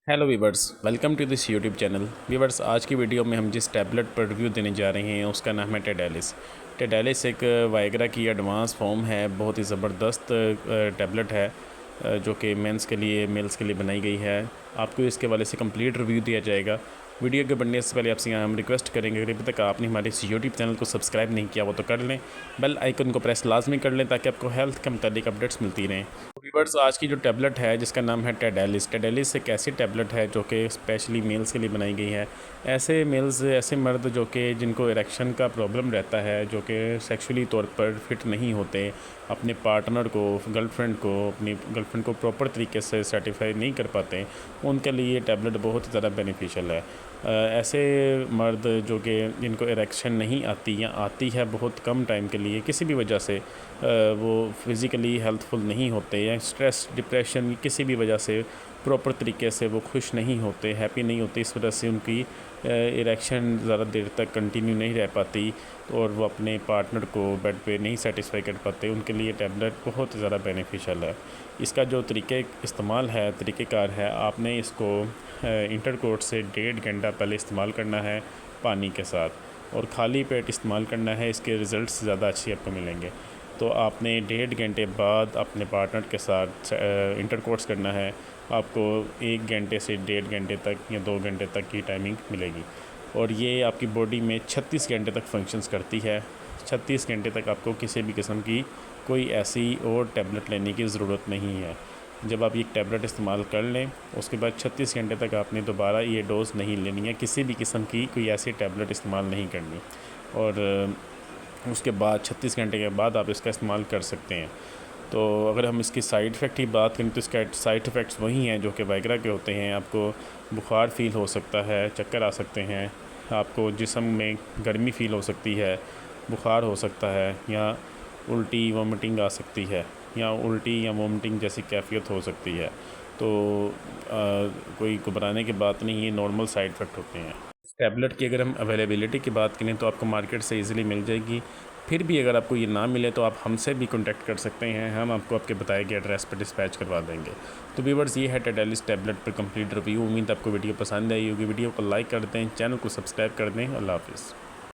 Hello viewers, welcome to this YouTube channel. Viewers, आज की video में हम जिस टैबलेट पर रिव्यू देने जा रहे हैं उसका नाम है टेडेलिस। टेडेलिस एक वाइग्रा की एडवांस फॉर्म है। बहुत ही ज़बरदस्त टैबलेट है जो कि मेंस के लिए, मेल्स के लिए बनाई गई है। आपको इसके वाले से कंप्लीट रिव्यू दिया जाएगा। वीडियो के बढ़ने से पहले आपसे यहाँ हम रिक्वेस्ट करेंगे, अगर अभी तक आपने हमारे इस यूट्यूब चैनल को सब्सक्राइब नहीं किया वो तो कर लें, बेल आइकन को प्रेस लाजमी कर लें ताकि आपको हेल्थ के मुतालिक अपडेट्स मिलती रहें। वीवर्स, आज की जो टैबलेट है जिसका नाम है टेडेलिस। टेडेलिस एक ऐसी टैबलेट है जो कि स्पेशली मेल्स के लिए बनाई गई है। ऐसे मेल्स, ऐसे मर्द जो कि जिनको इरेक्शन का प्रॉब्लम रहता है, जो कि सेक्सुअली तौर पर फिट नहीं होते, अपने पार्टनर को, अपनी गर्लफ्रेंड को प्रॉपर तरीके से सेटिस्फाई नहीं कर पाते, उनके लिए ये टैबलेट बहुत ही ज़्यादा बेनिफिशियल है। ऐसे मर्द जो कि जिनको इरेक्शन नहीं आती या आती है बहुत कम टाइम के लिए, किसी भी वजह से वो फिज़िकली हेल्थफुल नहीं होते या स्ट्रेस, डिप्रेशन, किसी भी वजह से प्रॉपर तरीके से वो खुश नहीं होते, हैप्पी नहीं होते, इस वजह से उनकी इरेक्शन ज़्यादा देर तक कंटिन्यू नहीं रह पाती और वो अपने पार्टनर को बेड पे नहीं सेटिस्फाई कर पाते, उनके लिए टैबलेट बहुत ज़्यादा बेनिफिशियल है। इसका जो तरीके इस्तेमाल है, तरीक़ेकार है, आपने इसको इंटरकोर्स से 1.5 घंटा पहले इस्तेमाल करना है पानी के साथ, और खाली पेट इस्तेमाल करना है। इसके रिज़ल्ट्स ज़्यादा अच्छे आपको मिलेंगे। तो आपने 1.5 घंटे बाद अपने पार्टनर के साथ इंटरकोर्स करना है। आपको 1 घंटे से 1.5 घंटे तक या 2 घंटे तक की टाइमिंग मिलेगी, और ये आपकी बॉडी में 36 घंटे तक फंक्शंस करती है। 36 घंटे तक आपको किसी भी किस्म की कोई ऐसी और टैबलेट लेने की ज़रूरत नहीं है। जब आप ये टैबलेट इस्तेमाल कर लें, उसके बाद 36 घंटे तक आपने दोबारा ये डोज़ नहीं लेनी है, किसी भी किस्म की कोई ऐसी टैबलेट इस्तेमाल नहीं करनी, और उसके बाद 36 घंटे के बाद आप इसका इस्तेमाल कर सकते हैं। तो अगर हम इसकी साइड इफ़ेक्ट की बात करें तो इसका साइड इफ़ेक्ट्स वही हैं जो कि वाइग्रा के होते हैं। आपको बुखार फ़ील हो सकता है, चक्कर आ सकते हैं, आपको जिस्म में गर्मी फ़ील हो सकती है, बुखार हो सकता है, या उल्टी वोमिटिंग आ सकती है, या उल्टी या वोमिटिंग जैसी कैफियत हो सकती है। तो कोई घबराने की बात नहीं है, नॉर्मल साइड इफ़ेक्ट होते हैं। टैबलेट की अगर हम अवेलेबिलिटी की बात करें तो आपको मार्केट से इजीली मिल जाएगी। फिर भी अगर आपको ये ना मिले तो आप हमसे भी कांटेक्ट कर सकते हैं, हम आपको आपके बताए गए एड्रेस पर डिस्पैच करवा देंगे। तो व्यूअर्स, ये है टेडेलिस टैबलेट पर कंप्लीट रिव्यू। उम्मीद आपको वीडियो पसंद आई होगी। वीडियो को लाइक कर दें, चैनल को सब्सक्राइब कर दें। अल्लाह हाफिज़।